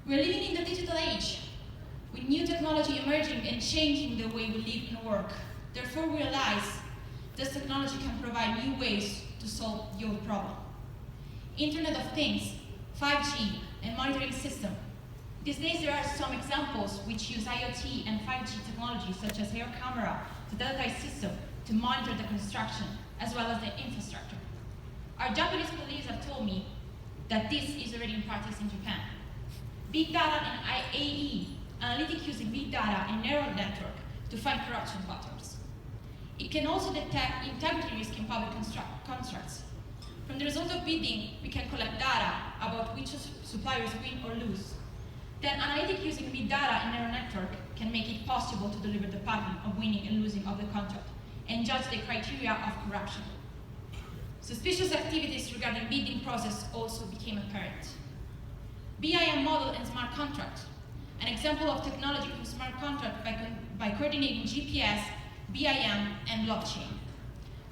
We're living in the digital age, with new technology emerging and changing the way we live and work. Therefore, we realize this technology can provide new ways to solve your problem. Internet of Things, 5G, and monitoring system. These days there are some examples which use IoT and 5G technology, such as air camera, satellite system, to monitor the construction, as well as the infrastructure. Our Japanese colleagues have told me that this is already in practice in Japan. Big data and AE, analytic using big data and neural network to find corruption patterns. It can also detect integrity risk in public contracts. From the result of bidding, we can collect data about which suppliers win or lose. Then analytic using big data and neural network can make it possible to deliver the pattern of winning and losing of the contract and judge the criteria of corruption. Suspicious activities regarding bidding process also became apparent. BIM model and smart contract. An example of technology for smart contract by coordinating GPS, BIM, and blockchain.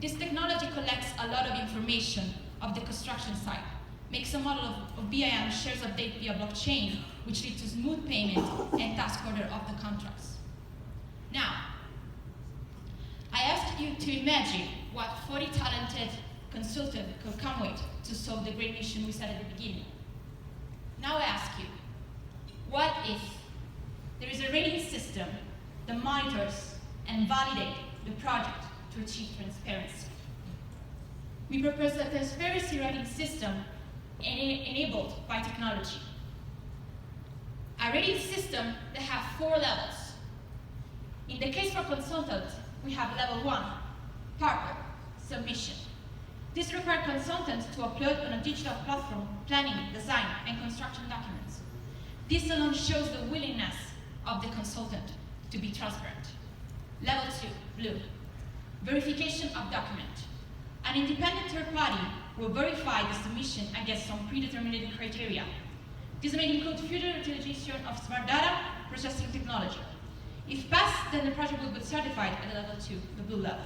This technology collects a lot of information of the construction site, makes a model of BIM, shares update via blockchain, which leads to smooth payment and task order of the contracts. Now, I ask you to imagine what 40 talented consultants could come with to solve the great mission we set at the beginning. Now I ask you, what if there is a rating system that monitors and validates the project to achieve transparency? We propose a transparency rating system enabled by technology. A rating system that has 4 levels. In the case for consultants, we have level 1, partner, submission. This requires consultants to upload on a digital platform planning, design, and construction documents. This alone shows the willingness of the consultant to be transparent. Level 2, blue, verification of document. An independent third party will verify the submission against some predetermined criteria. This may include future utilization of smart data processing technology. If passed, then the project will be certified at level 2, the blue level.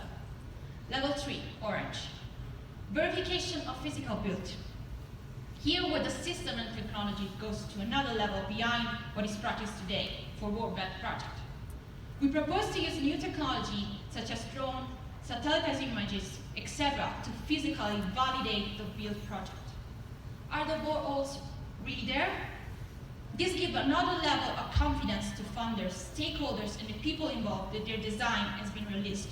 Level 3, orange, verification of physical build. Here, where the system and technology goes to another level beyond what is practiced today for World Bank project. We propose to use new technology such as drone, satellite images, etc. to physically validate the build project. Are the boreholes really there? This gives another level of confidence to funders, stakeholders, and the people involved that their design has been released.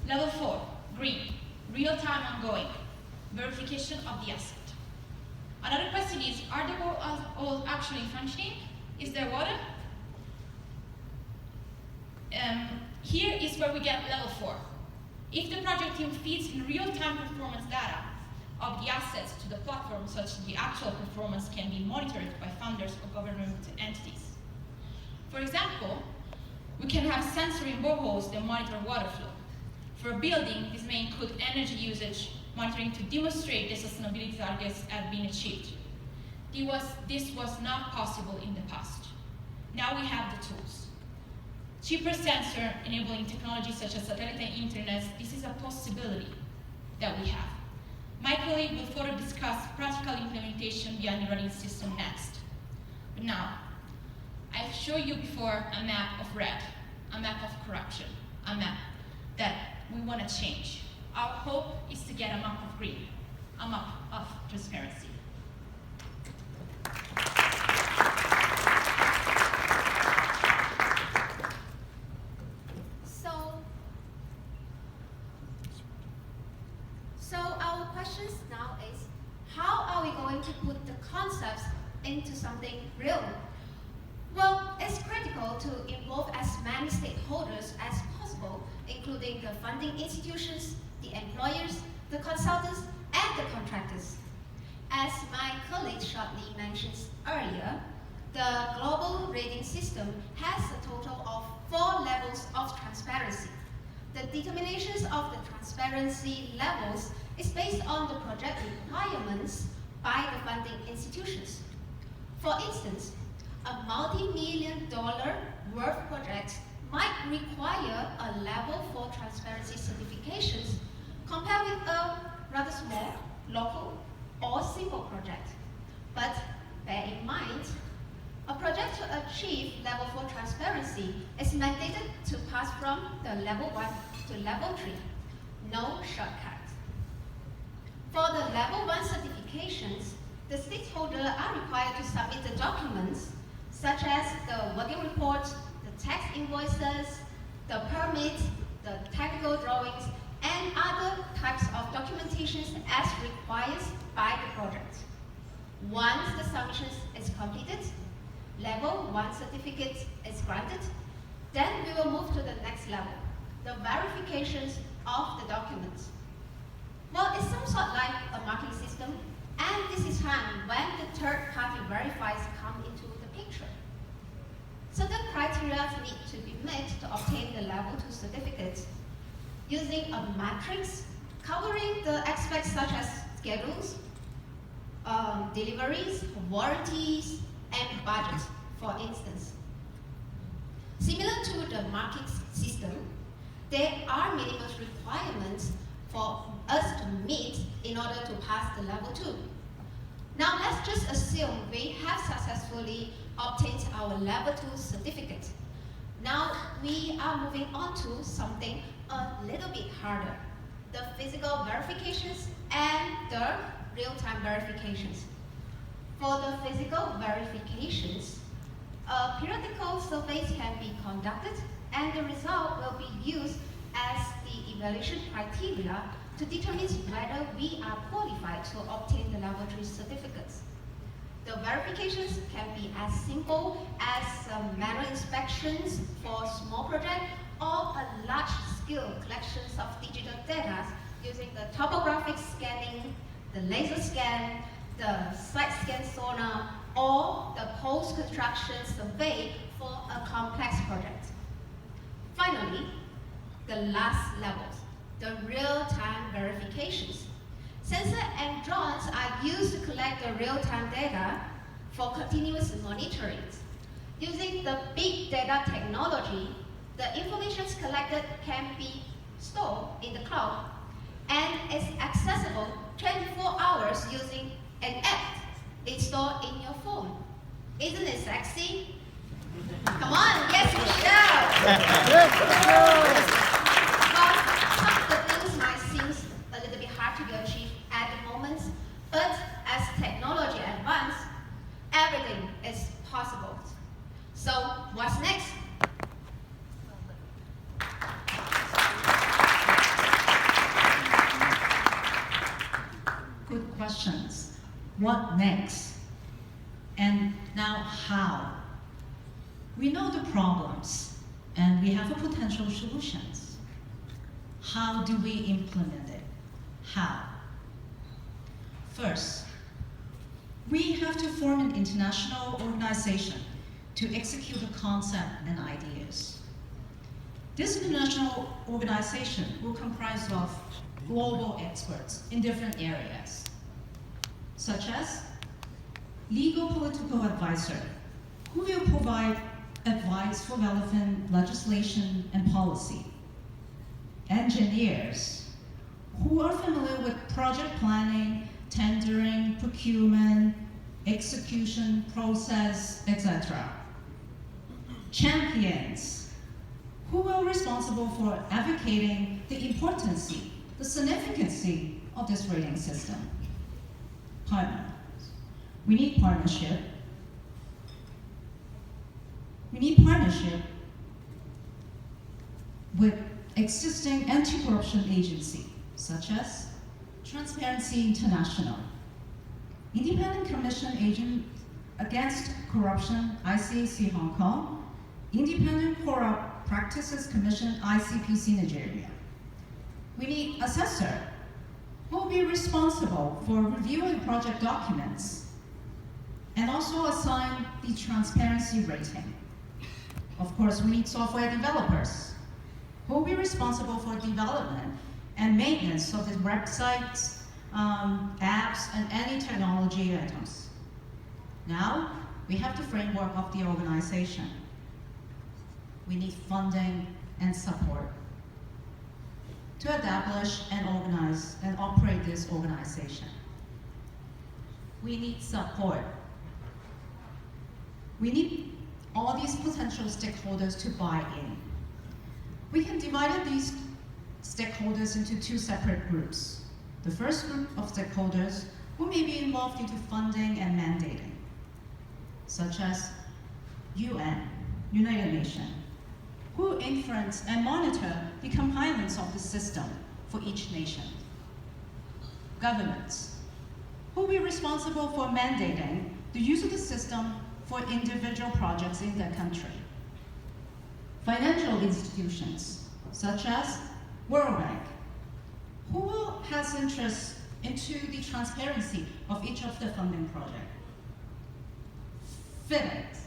Level 4, green, real-time ongoing, verification of the asset. Another question is, are the boreholes actually functioning? Is there water? Here is where we get level 4. If the project team feeds in real-time performance data of the assets to the platform, such that the actual performance can be monitored by funders or government entities. For example, we can have sensor in boreholes that monitor water flow. For a building, this may include energy usage monitoring to demonstrate the sustainability targets have been achieved. This was not possible in the past. Now we have the tools. Cheaper sensor enabling technologies such as satellite and internet, this is a possibility that we have. My colleague will further discuss practical implementation beyond the running system next. But now, I've shown you before a map of red, a map of corruption, a map that we want to change. Our hope is to get a map of green, a map of transparency. So our questions now is, how are we going to put the concepts into something real? Well, it's critical to involve as many stakeholders as possible, including the funding institutions, the employers, the consultants, and the contractors. As my colleague shortly mentioned earlier, the global rating system has a total of 4 levels of transparency. The determinations of the transparency levels is based on the project requirements by the funding institutions. For instance, a multi-million-dollar worth project might require a level 4 transparency certifications compared with a rather small, local, or simple project. But bear in mind, achieve level 4 transparency, it's mandated to pass from the level 1 to level 3. No shortcut. For the level 1 certifications, the stakeholders are required to submit the documents such as the working report, the tax invoices, the permits, the technical drawings, and other types of documentations as required by the project. Once the submission is completed, level 1 certificate is granted, then we will move to the next level, the verifications of the documents. Well, it's some sort like a marking system, and this is time when the third-party verifiers come into the picture. Certain criteria need to be met to obtain the level 2 certificate using a matrix covering the aspects such as schedules, deliveries, warranties, and budget, for instance. Similar to the marking system, there are minimum requirements for us to meet in order to pass the level 2. Now let's just assume we have successfully obtained our level 2 certificate. Now we are moving on to something a little bit harder, the physical verifications and the real-time verifications. For the physical verifications, periodical surveys can be conducted, and the result will be used as the evaluation criteria to determine whether we are qualified to obtain the level 3 certificates. The verifications can be as simple as manual inspections for small projects or a large-scale collections of digital data using the topographic scanning, the laser scan, the side scan sonar, or the post-construction survey for a complex project. Finally, the last levels, the real-time verifications. Sensors and drones are used to collect the real-time data for continuous monitoring. Using the big data technology, the information collected can be stored in the cloud and is accessible 24 hours using an app installed in your phone. Isn't it sexy? Come on, yes, Michelle! Well, some of the things might seem a little bit hard to be achieved at the moment, but as technology advances, everything is possible. So, what's next? Good questions. What next? And now how? We know the problems and we have a potential solutions. How do we implement it? How? First, we have to form an international organization to execute the concept and ideas. This international organization will comprise of global experts in different areas, such as legal political advisor, who will provide advice for relevant legislation and policy, engineers, who are familiar with project planning, tendering, procurement, execution process, etc. Champions, who are responsible for advocating the importance, the significance of this rating system. Partner. We need partnership. We need partnership with existing anti-corruption agencies, such as Transparency International, Independent Commission Agent Against Corruption, ICAC Hong Kong, Independent Corrupt Practices Commission, ICPC Nigeria. We need assessor, who will be responsible for reviewing project documents and also assign the transparency rating. Of course, we need software developers, who will be responsible for development and maintenance of the websites, apps, and any technology items. Now, we have the framework of the organization. We need funding and support to establish and organize and operate this organization. We need support. We need all these potential stakeholders to buy in. We can divide these stakeholders into two separate groups. The first group of stakeholders who may be involved into funding and mandating, such as UN, United Nations, who influence and monitor the compliance of the system for each nation. Governments, who will be responsible for mandating the use of the system for individual projects in their country. Financial institutions, such as World Bank, who has interest into the transparency of each of the funding projects. FinTechs,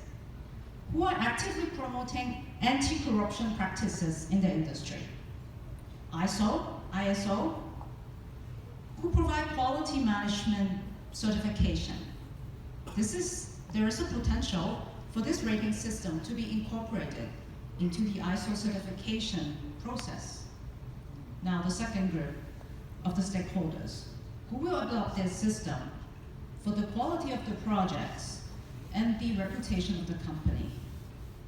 who are actively promoting anti-corruption practices in the industry. ISO, who provide quality management certification. There is a potential for this rating system to be incorporated into the ISO certification process. Now, the second group of the stakeholders who will adopt this system for the quality of the projects and the reputation of the company,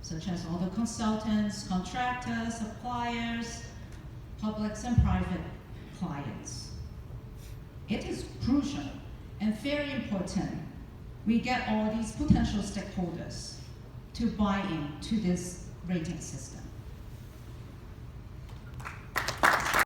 such as all the consultants, contractors, suppliers, public and private clients. It is crucial and very important we get all these potential stakeholders to buy into this rating system.